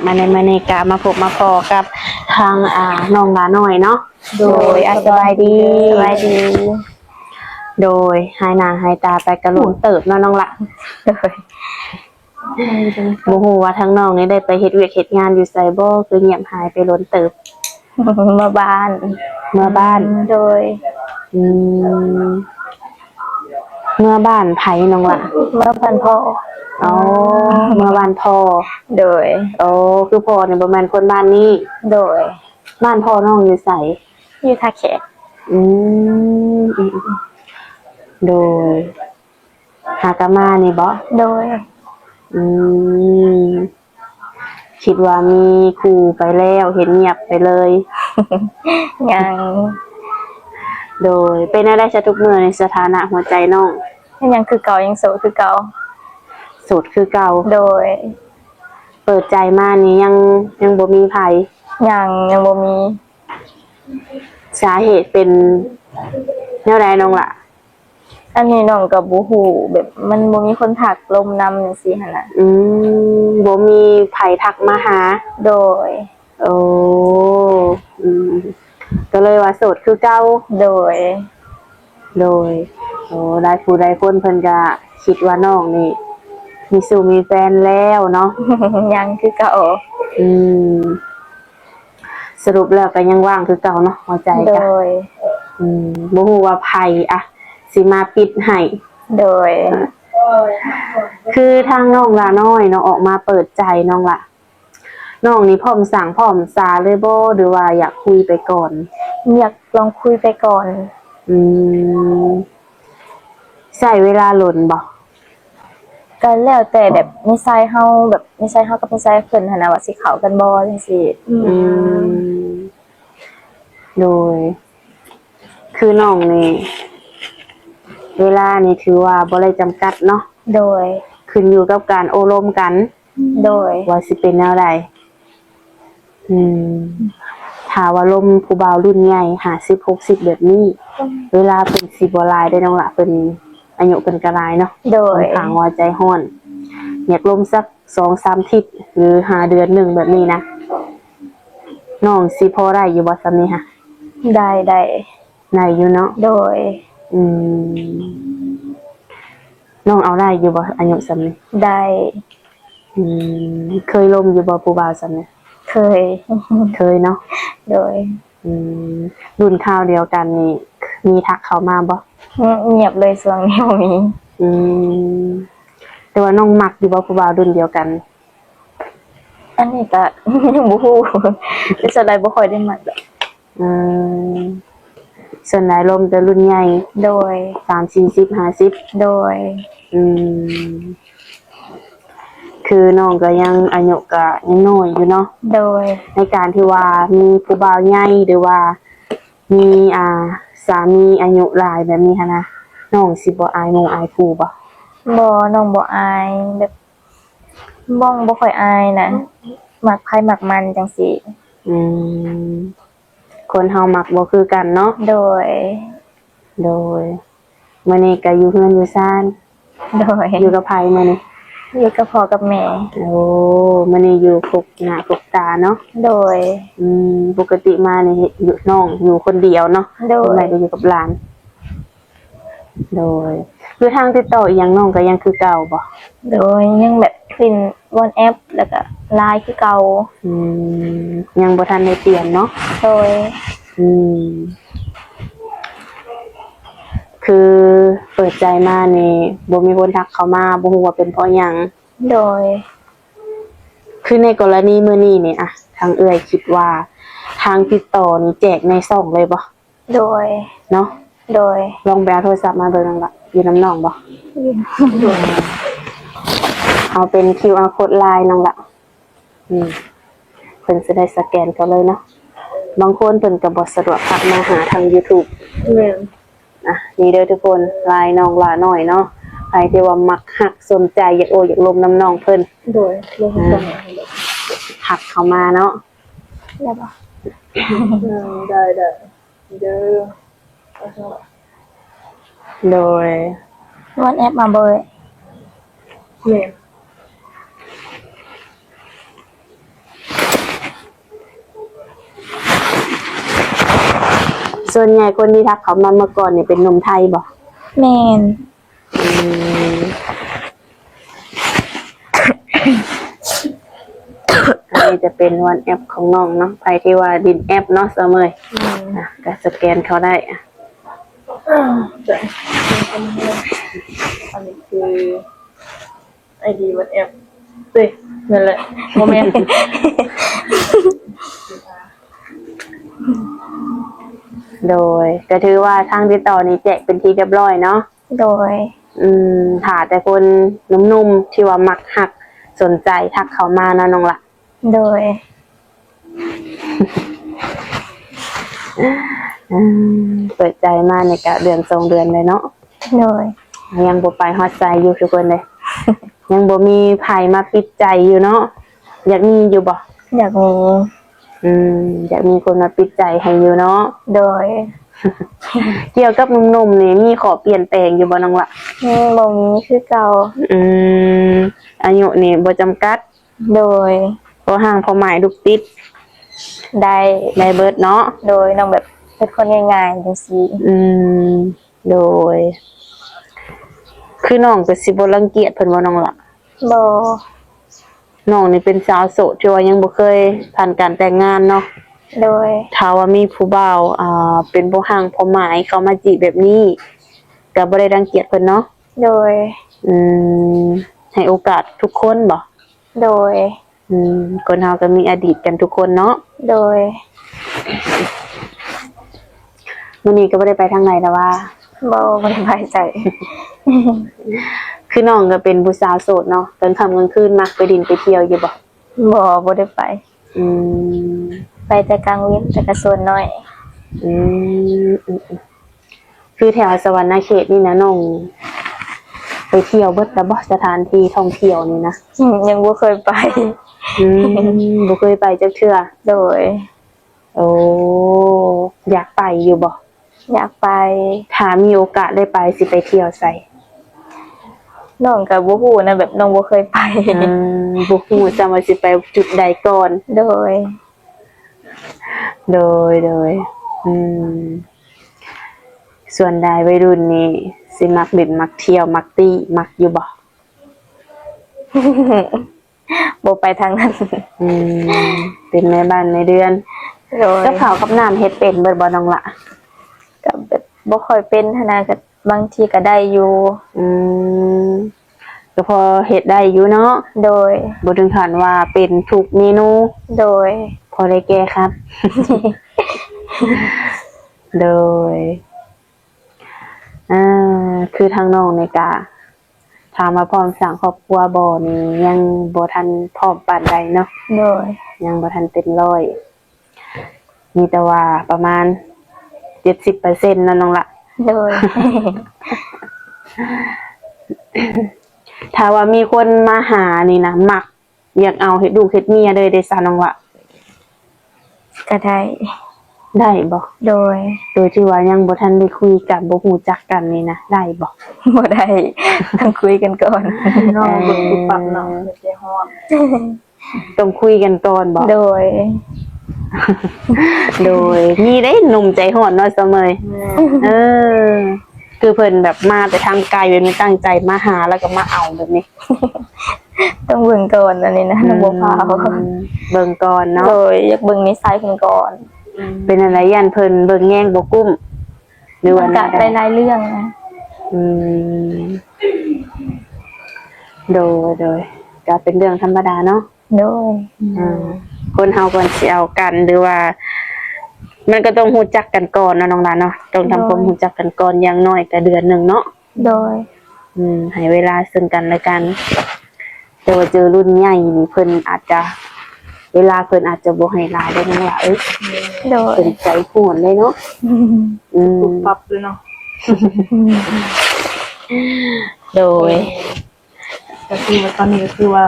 มาในมาเนกามาพบมาพอกับทางน้องหลาน้อยเนาะโดยสบายดีโดยหายหน้าหายตาไปกระหล่นเติบเนาะน้องละโดยบ่ฮู้ว่าทั้งน้องนี่ได้ไปเฮ็ดเวียกเฮ็ดงานอยู่ไสบ่คือเงียบหายไปหล่นเติบเมื่อบ้านโดยเมื่อบ้านไผน้องละเมื่อบ้านพ่ออ๋อเมื่อบ้านพ่อโดยคือพ่อเนี่ยบ่แม่นคนบ้านนี้โดยบ้านพ่อน้องอยู่ไสอยู่ท่าแขกโดยหากะมานี่บ่โดยคิดว่ามีครูไปแล้วเห็นเงียบไปเลยยังโดยเป็นอะไรซะทุกมื้อในสถานะหัวใจน้องยังคือเก่ายังโสดคือเก่าโสดคือเก่าโดยเปิดใจมานี่ยังบ่มีไผยังบ่มีสาเหตุเป็นแนวใดน้องล่ะอันนี้น้องกับบ่ฮู้แบบมันบ่มีคนทักลมนำจังซี่หั่นน่ะบ่มีไผทักมาหาโดยก็เลยว่าโสดคือเก่าโดยหลายผู้หลายคนเพิ่นก็คิดว่าน้องนี่มีแฟนแล้วเนาะยังคือเก่าสรุปแล้วก็ยังว่างคือเก่าเนาะหัวใจจ้ะโดยบ่ฮู้ว่าไผสิมาปิดให้โดยคือทางน้องลาน้อยเนาะออกมาเปิดใจน้องละน้องนี่พร้อมสั่งพร้อมซาเลยบ่หรือว่าอยากคุยไปก่อนอยากลองคุยไปก่อนใช้เวลาหล่นบ่ก็แล้วแต่แบบนิสัยเฮาแบบนิสัยเฮากับนิสัยเพิ่นหั่นน่ะว่าสิเข้ากันบ่จังซี่โดยคือน้องนี่เวลานี่ถือว่าบ่ได้จำกัดเนาะโดยขึ้นอยู่กับการโอลมกันโดยว่าสิเป็นแนวใดถ้าว่าลมผู้บ่าวรุ่นใหญ่50 60แบบนี้เวลาเพิ่นสิบ่หลายได้น้องล่ะเพิ่นอายุเพิ่นก็หลายเนาะโดยทางว่าใจร้อนอยากลมสัก 2-3 ทิศหรือ5 เดือนนึงแบบนี้นะน้องสิพอได้อยู่บ่ซำนี้ค่ะได้อยู่เนาะโดยน้องเอาได้อยู่บ่อายุซำนี้ได้เคยลมอยู่บ่ผู้บ่าวซำนี้เคยเนาะโดยรุ่นข่าวเดียวกันนี่มีทักเข้ามาบ่เงียบเลยช่วงนี้บ่มีแต่ว่าน้องมักอยู่บ่ผู้บ่าวรุ่นเดียวกันอันนี้ก็ยังบ่ฮู้แต่ส่วนใหญ่บ่ค่อยได้มักดอกส่วนใหญ่ลมจะรุ่นใหญ่โดย30 50โดยคือน้องก็ยังอายุก็ยังน้อยอยู่เนาะโดยในการที่ว่ามีผู้บ่าวใหญ่หรือว่ามีสามีอายุหลายแบบนี้หั้นนะน้องสิบ่อายอายผู้บ่น้องบ่อายแบบบ่ค่อยอายนะมักไผมักมันจังซี่คนเฮามักบ่คือกันเนาะโดยมื้อนี้ก็อยู่เฮือนอยู่ซ่านโดยอยู่กับไผมื้อนี้อยู่กับพ่อกับแม่มื้อนี้อยู่คกหน้าคกตาเนาะโดยปกติมานี่อยู่น้องอยู่คนเดียวเนาะไม่ได้อยู่กับหลานโดยคือทางติดต่ออีหยังน้องก็ยังคือเก่าบ่โดยยังแบบขึ้น WhatsApp แล้วก็ LINE คือเก่ายังบ่ทันได้เปลี่ยนเนาะโดยคือเปิดใจมานี่บ่มีคนทักเข้ามาบ่ฮู้ว่าเป็นเพราะหยังโดยคือในกรณีมื้อนี้นี่ทางเอื้อยคิดว่าทางติดต่อนี่แจกในช่องเลยบ่โดยเนาะโดยลองไปเอาโทรศัพท์มาเบิ่งนั่นล่ะอยู่น้ำน้องบ่เอาเป็น QR code LINE น้องล่ะเพิ่นสิได้สแกนเขาเลยเนาะบางคนเพิ่นก็บ่สะดวกทักมาหาทาง YouTube นี่เด้อทุกคนลายน้องหลาน้อยเนาะใครที่ว่ามักฮักสนใจอยากอยากลมน้ำน้องเพิ่นโดยลงตรงหักเข้ามาเนาะได้ป่ะได้โดยWhatsApp มาเบอร์ ส่วนใหญ่คนที่ทักเขามาเมื่อก่อนนี่เป็นหนุ่มไทยบ่ แม่น อืมอันนี้จะเป็นวันแอปของน้องเนาะไปที่ว่าดินแอปเนาะเสมอก็สแกนเขาได้อะ อันนี้คือไอดีวันแอปเฮ้ยนั่นแหละโมเมนต์ โดยก็ถือว่าทางติดต่อนี้แจกเป็นที่เรียบร้อยเนาะ โดย หาแต่คนหนุ่มๆที่ว่ามักหักสนใจทักเขามานะน้องละ โดย เปิดใจมาในกะเดือนสองเดือนเลยเนาะ โดย ยังบ่ไปฮอดใจอยู่ทุกคนเลย ยังบ่มีไผมาปิดใจอยู่เนาะอยากมีอยู่บ่ อยากมี อยากมีคนมาปิดใจให้อยู่เนาะ โดย เกี่ยวกับหนุ่มๆนี่มีขอเปลี่ยนแปลงอยู่บ่น้องละ บ่มีคือเก่า อายุนี่บ่จำกัด โดย พอห่างพอหมายลูกติด ได้ ได้เบิดเนาะ โดยน้องแบบเป็นคนง่ายๆจังซี่ โดย คือน้องก็สิบ่รังเกียจเพิ่นว่าน้องล่ะ บ่ น้องนี่เป็นสาวโสดที่ว่ายังบ่เคยผ่านการแต่งงานเนาะ โดย ถ้าว่ามีผู้บ่าวเป็นบ่ห่างพอหมายเข้ามาจีบแบบนี้ก็บ่ได้รังเกียจเพิ่นเนาะ โดย ให้โอกาสทุกคนบ่ โดย คนเฮาก็มีอดีตกันทุกคนเนาะ โดย มื้อนี้ก็บ่ได้ไปทางไหนแล้วว่า บ่สบายใจ คือน้องก็เป็นผู้สาวโสดเนาะกลางค่ำกลางคืนมักไปดินไปเที่ยวอยู่บ่ บ่ได้ไป อืม ไปแต่กลางเว้นแต่กระส่วนน้อย อืมคือแถวสวรรณเขตนี่นะน้องไปเที่ยวเบิดแล้วบ่สถานที่ท่องเที่ยวนี่นะ ยังบ่เคยไป บ่เคยไปจักเทื่อ โดย โอ้อยากไปอยู่บ่ อยากไป ถ้ามีโอกาสได้ไปสิไปเที่ยวไส น้องก็บ่ฮู้นะแบบน้องบ่เคยไป บ่ฮู้จำว่าสิไปจุดใดก่อน โดย โดยส่วนใดวัยรุ่นนี่สิมักเล่นมักเที่ยวมักตี้มักอยู่บ่ บ่ไปทางนั้น เป็นแม่บ้านแม่เดือน โดย กับข้าวกับน้ำเฮ็ดเป็นเบิดบ่น้องละ ก็แบบบ่ค่อยเป็นหั้นนะก็บางทีก็ได้อยู่ ก็พอเฮ็ดได้อยู่เนาะ โดย บ่ถึงขั้นว่าเป็นทุกเมนู โดย พอได้แก้ครับ โดยคือทางน้องนี่ก็ถามว่าพร้อมสร้างครอบครัวบ่นี่ยังบ่ทันพร้อมปานใดเนาะ โดย ยังบ่ทันเต็มร้อยมีแต่ว่าประมาณ 70% นั่นน้องละ โดย ถ้าว่ามีคนมาหานี่นะมักอยากเอาเฮ็ดลูกเฮ็ดเมียเลยได้ซะน้องละ ก็ได้ ได้บ่ โดย โดยที่ว่ายังบ่ทันได้คุยกันบ่ฮู้จักกันนี่นะได้บ่ บ่ได้ต้องคุยกันก่อน น้องเบิ่งปุ๊บปั๊บเนาะ ใจฮ้อน ต้องคุยกันก่อนบ่ โดย โดยมีได้หนุ่มใจร้อนเนาะเสมอเออ คือเพิ่นแบบมาแต่ทางไกลเพิ่นมีตั้งใจมาหาแล้วก็มาเอาแบบนี้ ต้องเบิ่งก่อนอันนี้นะน้องบ่พา เบิ่งก่อนเนาะ โดยอยากเบิ่งนิสัยเพิ่นก่อน เป็นอะไรยันเพิ่นเบิ่งแง่งบ่กุ้มหรือ มั ว่าน ก็หลายๆเรื่องนะ อืมโดยก็เป็นเรื่องธรรมดาเนาะ โดย คนเฮาก่อนสิเอากันหรือว่า มันก็ต้องรู้จักกันก่อนเนาะน้องดาเนาะต้องทำความรู้จักกันก่อนอย่างน้อยก็เดือนหนึงเนาะ โดย ให้เวลาซึ่งกันและกันแต่ว่าเจอรุ่นใหญ่นี่เพิ่นอาจจะ เวลาเพิ่นอาจจะบ่ให้หลายได้น้องว่าเอ้ย โดย เป็นใจโหดเลยเนาะปุ๊บปั๊บเลยเนาะโดย ก็คือว่าตอนนี้ก็คือว่า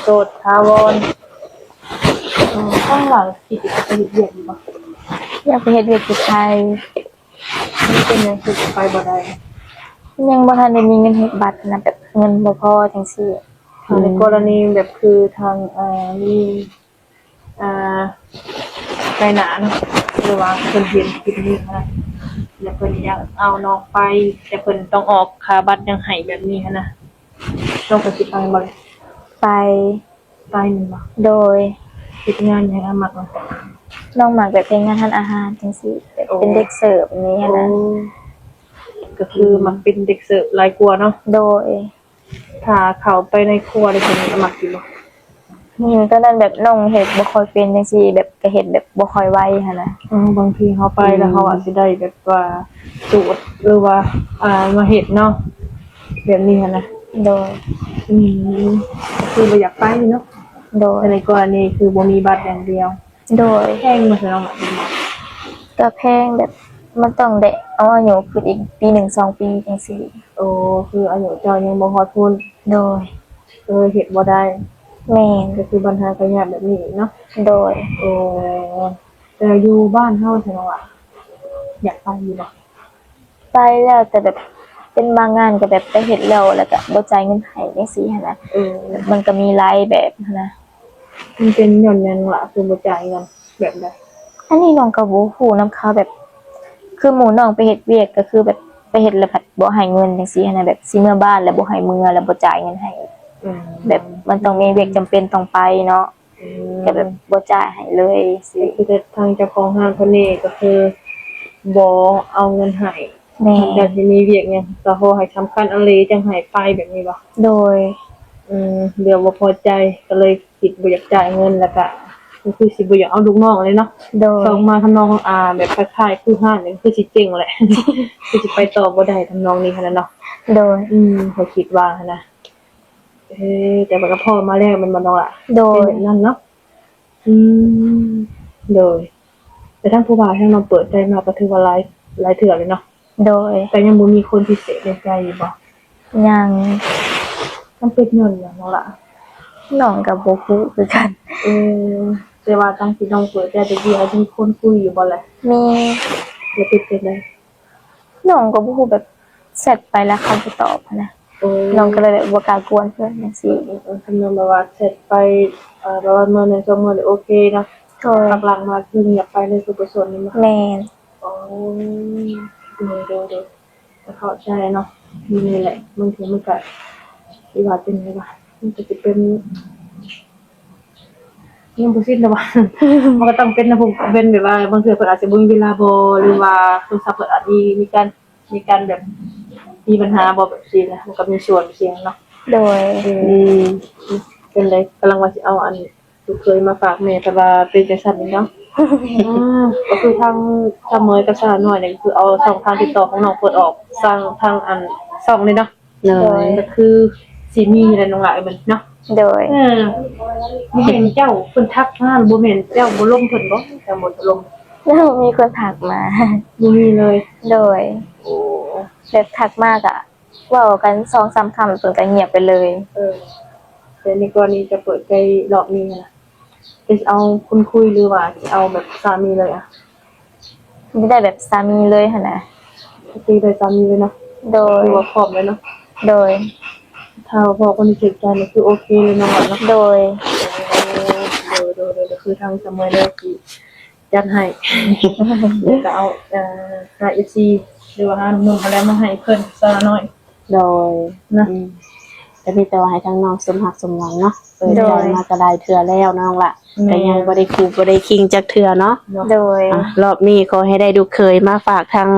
โสดทาวรข้างหลังกิจการเรียนบ่ อยากไปเฮ็ดเวียกที่ไทย นี่เป็นยังคือไปบ่ได้ ยังบ่ทันได้มีเงินเฮ็ดบัตรนะแบบเงินบ่พอจังซี่ ในกรณีแบบคือทางมีไปหนาเนาะหรือว่าคนเรียนกิจนี้นะ แล้วเพิ่นอยากเอาน้องไปแต่เพิ่นต้องออกค่าบัตรยังให้แบบนี้หั้นนะน้องก็สิไปบ่ ไป ไปนี่บ่ โดย เฮ็ดงานหยังอะมักบ่ น้องหมักแบบเป็นงานทานอาหารจังซี่แบบเป็นเด็กเสิร์ฟอย่างนี้หั้นนะ ก็คือมักเป็นเด็กเสิร์ฟหลายกว่าเนาะ โดย ถ้าเข้าไปในครัวได้เพิ่นก็มักอยู่บ่ ตอนนั้นแบบน้องเฮ็ดบ่ค่อยเป็นจังซี่แบบก็เฮ็ดแบบบ่ค่อยไวหั้นนะ บางทีเขาไปแล้วเขาอาจสิได้แบบว่าสูตรหรือว่ามาเฮ็ดเนาะแบบนี้หั้นนะ โดย อืมก็คือบ่อยากไปเนาะ โดย แต่ในกรณีคือบ่มีบัตรอย่างเดียว โดย แพงมาซะเนาะ ก็แพงแบบมันต้องได้เอาอายุขึ้นอีกปี1 2 ปีจังซี่ โอ้คืออายุเจ้ายังบ่ฮอดทุน โดย เฮ็ดบ่ได้ แม่น ก็คือปัญหาก็ยากแบบนี้อีกเนาะ โดย โอ้แต่อยู่บ้านเฮาซั่นเนาะอยากไปอยู่บ่ ไปแล้วแต่แบบเป็นบางงานก็แบบไปเฮ็ดแล้วก็บ่จ่ายเงินให้จังซี่หั้นนะแบบมันก็มีหลายแบบหั้นนะ มันเป็นหย่อนยันล่ะคือบ่จ่ายเงินแบบใด อันนี้น้องก็บ่ฮู้นำเขาแบบ คือหมู่น้องไปเฮ็ดเวียกก็คือแบบไปเฮ็ดแล้วผัดบ่ให้เงินจังซี่หั้นนะแบบสิเมื่อบ้านแล้วบ่ให้เมื่อแล้วบ่จ่ายเงินให้ อืม แบบมันต้องมีเวียกจำเป็นต้องไปเนาะก็แบบบ่จ่ายให้เลยสิ คือทางเจ้าของห้างเพิ่นนี่ก็คือบ่เอาเงินให้ แม่ แต่สิมีเวียกหยังก็ขอให้สำคัญอันเลยจังให้ไปแบบนี้บ่ โดย เดี๋ยวบ่พอใจก็เลยคิดบ่อยากจ่ายเงินแล้วก็คือสิบ่อยากเอาลูกน้องเลยเนาะ โดย ส่งมาทำนองแบบคล้ายๆคือห้างนี่คือสิเจ๊งแหละ คือสิไปต่อบ่ได้ทำนองนี้คั่นน่ะเนาะ โดย เขาคิดว่านะแต่มันก็พอมาแล้วมันบ่เนาะล่ะ โด เป็น ย แบบนั้นเนาะโดยแต่ทั้งผู้บ่าวทั้งน้องเปิดใจมาก็ถือว่าหลายเทื่อเลยเนาะ โดย แต่ยังบ่มีคนพิเศษในใจอยู่บ่ ยัง มันเป็นเงินหยังเนาะล่ะ น้องก็บ่ฮู้คือกัน แต่ว่าตั้งที่น้องเปิดใจตะกี้อาจจะมีคนคุยอยู่บ่แหละ มี แล้วเป็นจังได๋ น้องก็บ่ฮู้แบบแชทไปแล้วเขาบ่ตอบหั้นนะน้องก็เลยแบบบ่กล้ากวนเพิ่นจังซี่ คำนวณแบบว่าเสร็จไปประมาณมื้อหนึง2มื้อนี่โอเคเนาะ โดย หลังๆมาคือเงียบไปเลยคือบ่สนนี่มั้ย แม่น อ๋อเดี๋ยวจะเข้าใจเนาะนี่แหละบางทีมันก็ที่ว่าเป็นไงวะมันก็จะเป็นยังบ่สิ้นนะวะ มันก็ต้องเป็นนะผมเป็นแบบว่าบางเทื่อเพิ่นอาจจะบ่มีเวลาบ่หรือว่าโทรศัพท์เพิ่นอาจมีการแบบมีปัญหาบ่แบบนี้นะมันก็มีส่วนเสี่ยงเนาะ โดย เป็นไรกำลังว่าสิเอาอันลูกเคยมาฝากแม่แต่ว่าเป็นจังซั่นนี่เนาะ ก็คือทางเมยกับสาหน่อยเนี่ยคือเอาช่องทางติดต่อของน้องเปิดออกสร้างทางอันช่องเลยเนาะ เล โด ย ย ก็คือสิมีอะไรน้องหลายมันเนาะ โดย บ่เห็นเจ้าเพิ่นทักมาบ่แม่นเจ้าบ่ลงเพิ่นบ่เจ้าบ่ลง แล้วมีคนทักมา บ่มีเลย โดย โอ้ แบบทักมากอะเว้ากัน2-3 คำเพิ่นก็เงียบไปเลย แต่ในกรณีจะเปิดใจรอบนี้นะจะเอาคุณคุยหรือว่าจะเอาแบบสามีเลยอ่ะ ไม่ได้แบบสามีเลยหั่นน่ะ ตีเลยสามีเลยเนาะ โดย หรือว่าพร้อมเลยเนาะ โดย ถ้าพอคนที่เจ็บใจนี่คือโอเคเลยเนาะเนาะ โดย โดยคือทางสมัยเลยที่จัดให้ แล้วก็เอาหา FC หรือว่าหาหนุ่มๆอะไรมาให้เพิ่นซะหน่อย โดย นะ แต่มีแต่ว่าให้ทั้งน้องสมหักสมหวังเนาะเปิด โด ใจ ย มาก็ได้เทื่อแล้วน้องล่ะ แม่ ก็ยังบ่ได้คูบ่ได้คิงจักเทื่อเนาะ โดย รอบนี้ขอให้ได้ดูเคยมาฝากทาง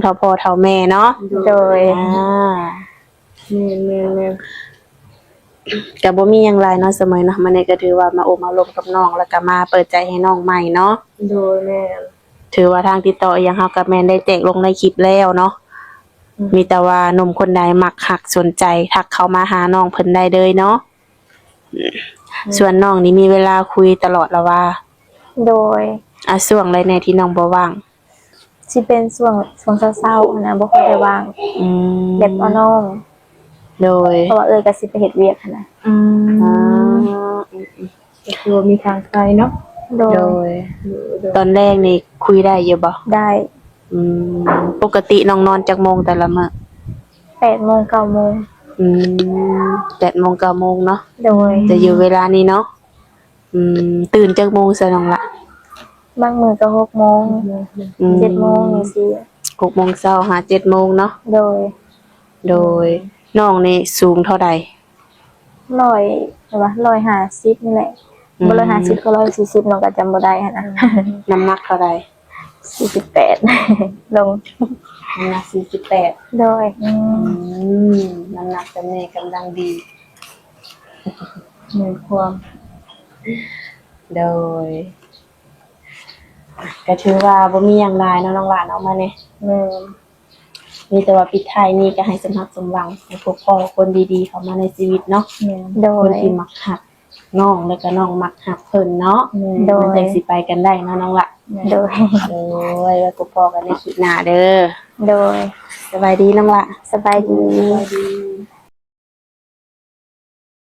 เท่าพ่อเท่าแม่เนาะ โดย แม่น ก็บ่มีหยังหลายเนาะเสมอเนาะมันนี่ก็ถือว่ามาโอบมาลมกับน้องแล้วก็มาเปิดใจให้น้องใหม่เนาะ โดยแม่น ถือว่าทางติดต่ออหยังเฮากับแม่นได้แจ้งลงในคลิปแล้วเนาะมีแต่ว่าหนุ่มคนใดมักหักสนใจทักเข้ามาหาน้องเพิ่นได้เลยเนาะส่วนน้องนี่มีเวลาคุยตลอดแล้วว่า โดย ช่วงใดในที่น้องบ่ว่าง สิเป็นช่วงเช้าๆหั่นน่ะบ่ค่อยได้ว่าง อืม แบบเอาน้อง โดย เพราะว่าก็สิไปเฮ็ดเวียกหั่นน่ะ อ่า ก็คือว่ามีทางไกลเนาะ โด โด ย ย ตอนแรกนี่คุยได้อยู่บ่ ได้ อืมปกติน้องนอนจักโมงแต่ละมื้อ 8 โมง 9 โมง อืม8 โมง 9 โมงเนาะ โดย จะอยู่เวลานี้เนาะตื่นจักโมงซะน้องละ บางมื้อก็6 โมง อืม 7 โมงจังซี่ 6 โมงเช้าหา 7 โมงเนาะ โดย โดยน้องนี่สูงเท่าใด 100ใช่ปะ150นี่แหละ อืม บ่150ก็140น้องก็จำบ่ได้หันนะ น้ำหนักเท่าใด 48 ลง น้ำหนัก48 โดย น้ำหนักจำนี้กำลังดี มีความ โดยก็ถือว่าบ่มีหยังหลายเนาะน้องหลานเอามาเนี่ย แม่น มีแต่ว่าปิดท้ายนี่ก็ให้สมรักสมหวังให้พบพ่อคนดีๆเข้ามาในชีวิตเนาะ แม่นโด คน ย ที่มักหักน้องแล้วก็น้องมักหักเพิ่นเนาะ โดย มันจังสิไปกันได้เนาะน้องละ โดย โดยไว้พบพ่อกันในคลิปหน้าเด้อ โดย สบายดีน้องละ สบายดี สบายดี